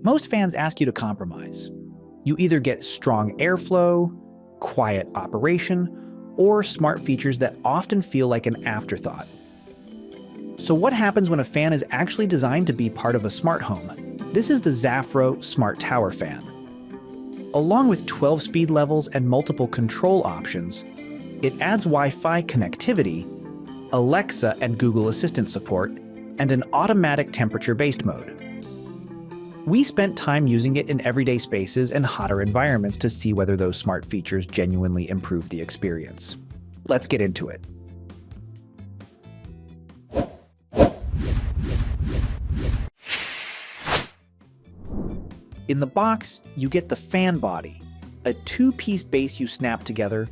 Most fans ask you to compromise. You either get strong airflow, quiet operation, or smart features that often feel like an afterthought. So what happens when a fan is actually designed to be part of a smart home? This is the ZAFRO Smart Tower Fan. Along with 12 speed levels and multiple control options, it adds Wi-Fi connectivity, Alexa and Google Assistant support, and an automatic temperature-based mode. We spent time using it in everyday spaces and hotter environments to see whether those smart features genuinely improve the experience. Let's get into it. In the box, you get the fan body, a two-piece base you snap together,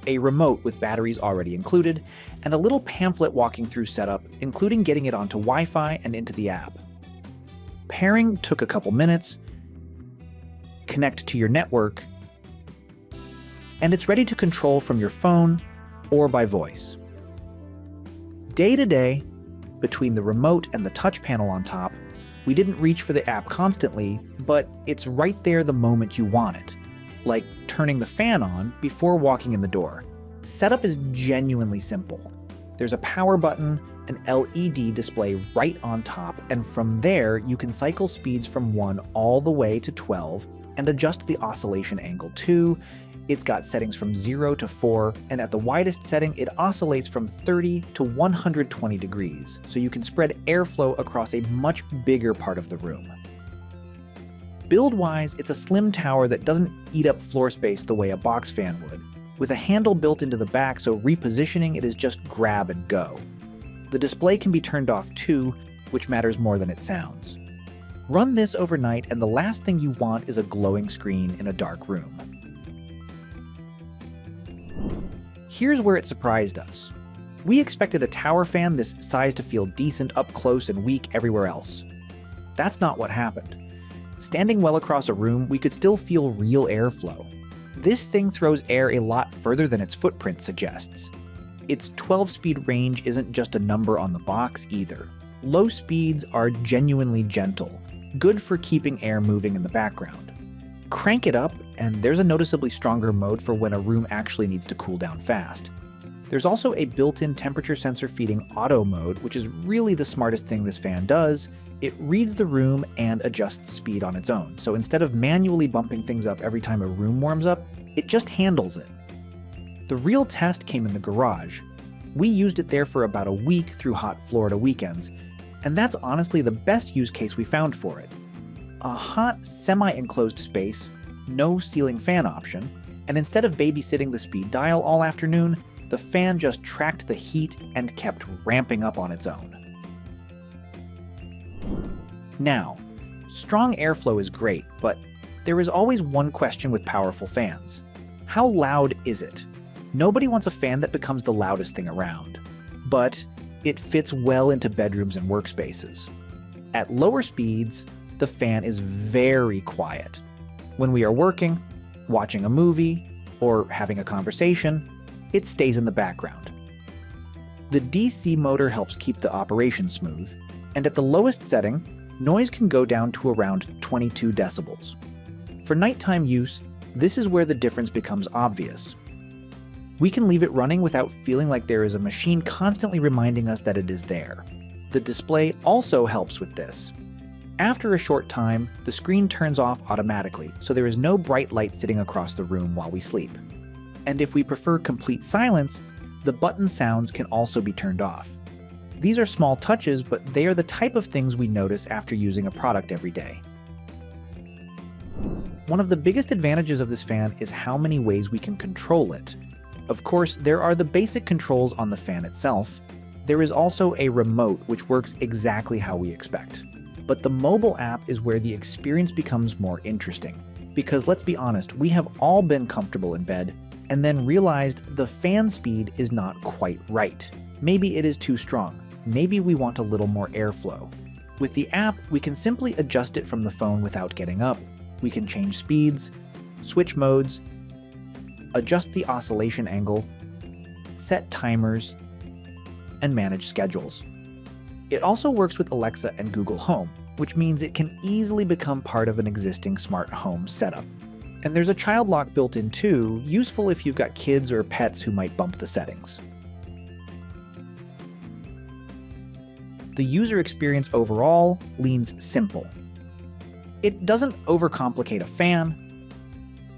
a remote with batteries already included, and a little pamphlet walking through setup, including getting it onto Wi-Fi and into the app. Pairing took a couple minutes, connect to your network, and it's ready to control from your phone or by voice. Day to day, between the remote and the touch panel on top, we didn't reach for the app constantly, but it's right there the moment you want it, like turning the fan on before walking in the door. Setup is genuinely simple. There's a power button, an LED display right on top, and from there you can cycle speeds from 1 all the way to 12 and adjust the oscillation angle too. It's got settings from 0 to 4, and at the widest setting it oscillates from 30 to 120 degrees, so you can spread airflow across a much bigger part of the room. Build-wise, it's a slim tower that doesn't eat up floor space the way a box fan would, with a handle built into the back so repositioning it is just grab and go. The display can be turned off too, which matters more than it sounds. Run this overnight and the last thing you want is a glowing screen in a dark room. Here's where it surprised us. We expected a tower fan this size to feel decent up close and weak everywhere else. That's not what happened. Standing well across a room, we could still feel real airflow. This thing throws air a lot further than its footprint suggests. Its 12-speed range isn't just a number on the box either. Low speeds are genuinely gentle, good for keeping air moving in the background. Crank it up, and there's a noticeably stronger mode for when a room actually needs to cool down fast. There's also a built-in temperature sensor feeding auto mode, which is really the smartest thing this fan does. It reads the room and adjusts speed on its own, so instead of manually bumping things up every time a room warms up, it just handles it. The real test came in the garage. We used it there for about a week through hot Florida weekends, and that's honestly the best use case we found for it. A hot, semi-enclosed space, no ceiling fan option, and instead of babysitting the speed dial all afternoon, the fan just tracked the heat and kept ramping up on its own. Now, strong airflow is great, but there is always one question with powerful fans. How loud is it? Nobody wants a fan that becomes the loudest thing around, but it fits well into bedrooms and workspaces. At lower speeds, the fan is very quiet. When we are working, watching a movie, or having a conversation, it stays in the background. The DC motor helps keep the operation smooth, and at the lowest setting, noise can go down to around 22 decibels. For nighttime use, this is where the difference becomes obvious. We can leave it running without feeling like there is a machine constantly reminding us that it is there. The display also helps with this. After a short time, the screen turns off automatically, so there is no bright light sitting across the room while we sleep. And if we prefer complete silence, the button sounds can also be turned off. These are small touches, but they are the type of things we notice after using a product every day. One of the biggest advantages of this fan is how many ways we can control it. Of course, there are the basic controls on the fan itself. There is also a remote which works exactly how we expect. But the mobile app is where the experience becomes more interesting. Because let's be honest, we have all been comfortable in bed and then realized the fan speed is not quite right. Maybe it is too strong. Maybe we want a little more airflow. With the app, we can simply adjust it from the phone without getting up. We can change speeds, switch modes, adjust the oscillation angle, set timers, and manage schedules. It also works with Alexa and Google Home, which means it can easily become part of an existing smart home setup. And there's a child lock built in too, useful if you've got kids or pets who might bump the settings. The user experience overall leans simple. It doesn't overcomplicate a fan,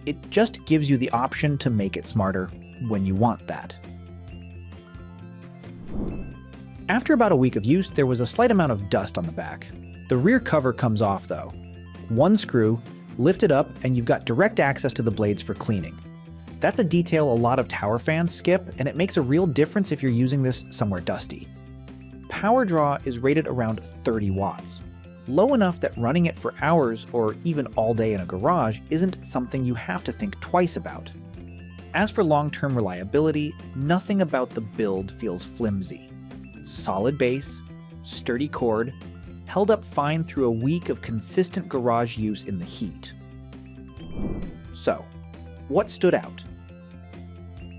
it just gives you the option to make it smarter when you want that. After about a week of use, there was a slight amount of dust on the back. The rear cover comes off though. One screw, lift it up, and you've got direct access to the blades for cleaning. That's a detail a lot of tower fans skip, and it makes a real difference if you're using this somewhere dusty. Power draw is rated around 30 watts, low enough that running it for hours or even all day in a garage isn't something you have to think twice about. As for long-term reliability, nothing about the build feels flimsy. Solid base, sturdy cord, held up fine through a week of consistent garage use in the heat. So, what stood out?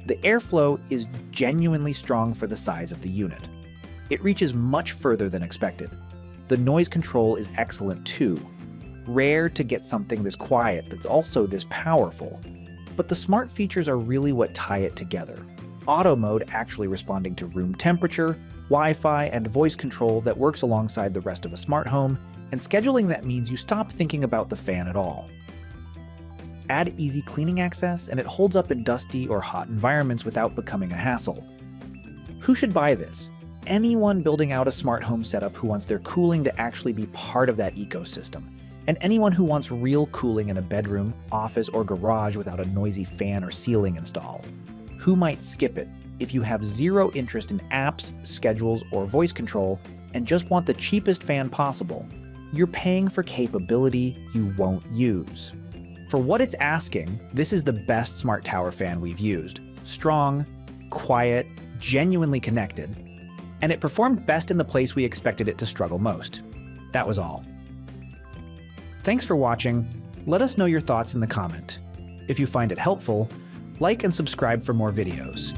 The airflow is genuinely strong for the size of the unit. It reaches much further than expected. The noise control is excellent too. Rare to get something this quiet that's also this powerful. But the smart features are really what tie it together. Auto mode actually responding to room temperature, Wi-Fi, and voice control that works alongside the rest of a smart home, and scheduling that means you stop thinking about the fan at all. Add easy cleaning access, and it holds up in dusty or hot environments without becoming a hassle. Who should buy this? Anyone building out a smart home setup who wants their cooling to actually be part of that ecosystem, and anyone who wants real cooling in a bedroom, office, or garage without a noisy fan or ceiling install. Who might skip it if you have zero interest in apps, schedules, or voice control and just want the cheapest fan possible? You're paying for capability you won't use. For what it's asking, this is the best smart tower fan we've used. Strong, quiet, genuinely connected, and it performed best in the place we expected it to struggle most. That was all. Thanks for watching. Let us know your thoughts in the comment. If you find it helpful, like and subscribe for more videos.